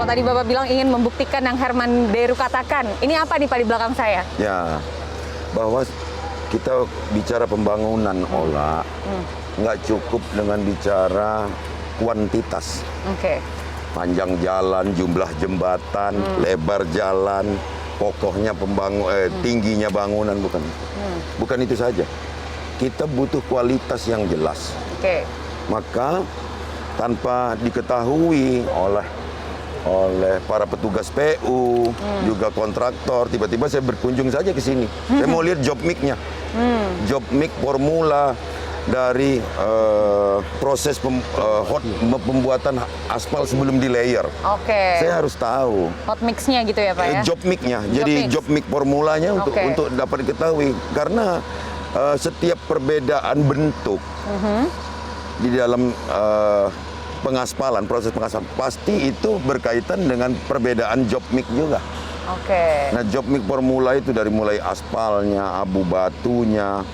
Kalau tadi Bapak bilang ingin membuktikan yang Herman Deru katakan, ini apa nih Pak di belakang saya? Ya, bahwa kita bicara pembangunan Ola, nggak cukup dengan bicara kuantitas. Oke. Panjang jalan, jumlah jembatan, lebar jalan, kokohnya tingginya bangunan, bukan itu saja. Kita butuh kualitas yang jelas. Oke. Maka tanpa diketahui oleh para petugas PU, juga kontraktor, tiba-tiba saya berkunjung saja ke sini. Saya mau lihat job mic-nya. Job mic formula dari proses pembuatan aspal sebelum di layer. Oke. Saya harus tahu. Hot mix-nya gitu ya Pak ya? Job mic-nya. Jadi mix. job mic formulanya untuk dapat diketahui. Karena setiap perbedaan bentuk di dalam pengaspalan, proses pengaspalan, pasti itu berkaitan dengan perbedaan job mic juga. Oke. Nah, job mic formula itu dari mulai aspalnya, abu batunya,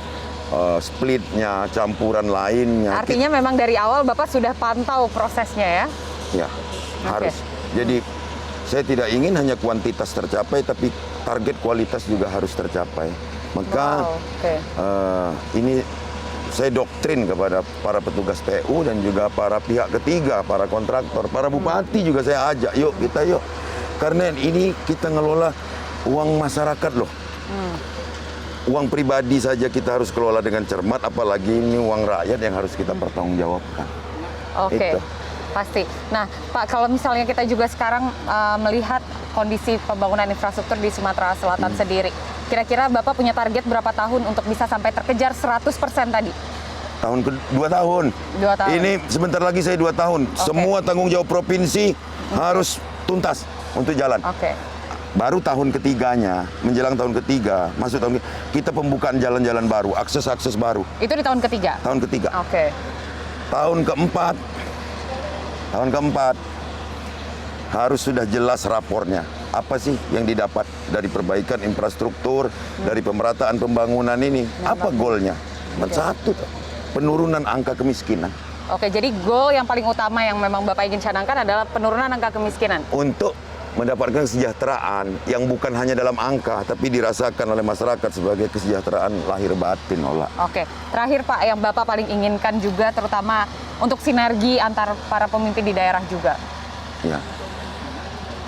splitnya, campuran lainnya. Artinya memang dari awal Bapak sudah pantau prosesnya ya? Ya, harus. Jadi saya tidak ingin hanya kuantitas tercapai, tapi target kualitas juga harus tercapai. Maka ini saya doktrin kepada para petugas PU dan juga para pihak ketiga, para kontraktor, para bupati juga saya ajak, yuk. Karena ini kita ngelola uang masyarakat loh. Uang pribadi saja kita harus kelola dengan cermat, apalagi ini uang rakyat yang harus kita pertanggungjawabkan. Oke, pasti. Nah, Pak, kalau misalnya kita juga sekarang melihat kondisi pembangunan infrastruktur di Sumatera Selatan sendiri, kira-kira Bapak punya target berapa tahun untuk bisa sampai terkejar 100% tadi? 2 tahun. 2 tahun. Ini sebentar lagi saya 2 tahun. Semua tanggung jawab provinsi harus tuntas untuk jalan. Oke. Baru tahun ketiganya, menjelang tahun ketiga, masuk tahun kita pembukaan jalan-jalan baru, akses-akses baru. Itu di tahun ketiga? Tahun ketiga. Oke. Tahun keempat harus sudah jelas rapornya. Apa sih yang didapat dari perbaikan infrastruktur, dari pemerataan pembangunan ini? Apa goalnya? Satu, penurunan angka kemiskinan. Oke, jadi goal yang paling utama yang memang Bapak ingin canangkan adalah penurunan angka kemiskinan. Untuk mendapatkan kesejahteraan yang bukan hanya dalam angka, tapi dirasakan oleh masyarakat sebagai kesejahteraan lahir batin, Ola. Oke, terakhir Pak, yang Bapak paling inginkan juga terutama untuk sinergi antar para pemimpin di daerah juga. Ya.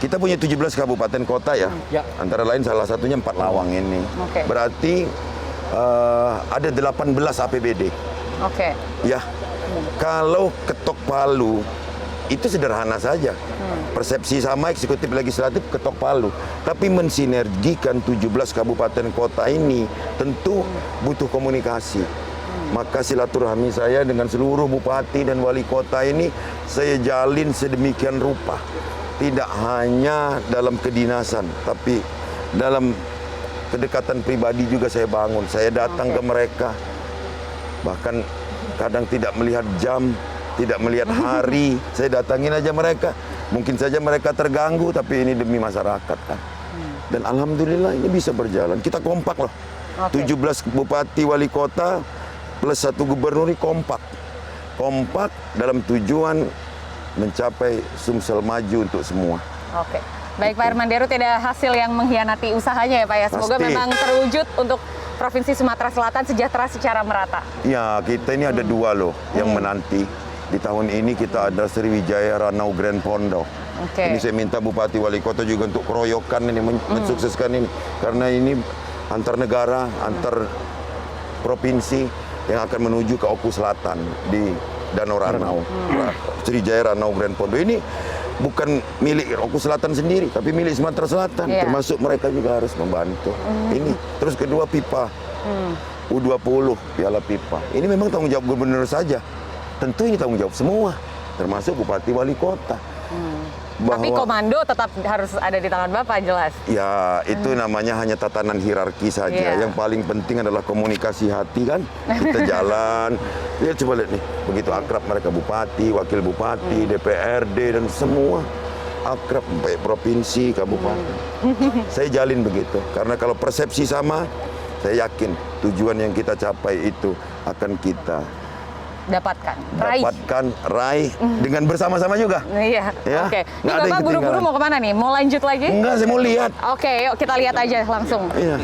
Kita punya 17 kabupaten kota ya. Antara lain salah satunya 4 Lawang ini. Oke. Berarti ada 18 APBD. Oke. Ya. Kalau ketok palu itu sederhana saja. Persepsi sama eksekutif legislatif ketok palu. Tapi mensinergikan 17 kabupaten kota ini tentu butuh komunikasi. Maka silaturahmi saya dengan seluruh bupati dan wali kota ini saya jalin sedemikian rupa. Tidak hanya dalam kedinasan, tapi dalam kedekatan pribadi juga saya bangun. Saya datang ke mereka. Bahkan kadang tidak melihat jam, tidak melihat hari, saya datangin aja mereka. Mungkin saja mereka terganggu, tapi ini demi masyarakat kan. Dan alhamdulillah ini bisa berjalan. Kita kompak loh. 17 bupati wali kota plus 1 gubernur ini kompak. Kompak dalam tujuan mencapai Sumsel maju untuk semua. Oke. Baik Pak Herman Deru, tidak hasil yang mengkhianati usahanya ya Pak ya. Semoga memang terwujud untuk Provinsi Sumatera Selatan sejahtera secara merata. Ya, kita ini ada 2 loh yang menanti. Di tahun ini kita ada Sriwijaya Ranau Grand Pondok. Ini saya minta Bupati Wali Kota juga untuk keroyokan ini, mensukseskan ini. Karena ini antar negara, antar provinsi yang akan menuju ke Oku Selatan di Danau Ranau. Sriwijaya Ranau Grand Pondok ini bukan milik Oku Selatan sendiri, tapi milik Sumatera Selatan. Termasuk mereka juga harus membantu. Ini. Terus kedua pipa. U20 Piala Pipa. Ini memang tanggung jawab gubernur saja. Tentu ini tanggung jawab semua, termasuk Bupati Wali Kota. Tapi komando tetap harus ada di tangan Bapak, jelas. Ya, itu namanya hanya tatanan hierarki saja. Yang paling penting adalah komunikasi hati kan. Kita jalan. Ya coba lihat nih, begitu akrab mereka Bupati, Wakil Bupati, DPRD dan semua akrab, baik provinsi, kabupaten. Saya jalin begitu. Karena kalau persepsi sama, saya yakin tujuan yang kita capai itu akan kita dapatkan, raih dengan bersama-sama juga. Iya, Ya, oke. nggak Ini ada yang Bapak buru-buru ketinggalan. mau kemana nih? Mau lanjut lagi? Enggak, saya mau lihat. Oke, yuk kita lihat aja langsung. Iya.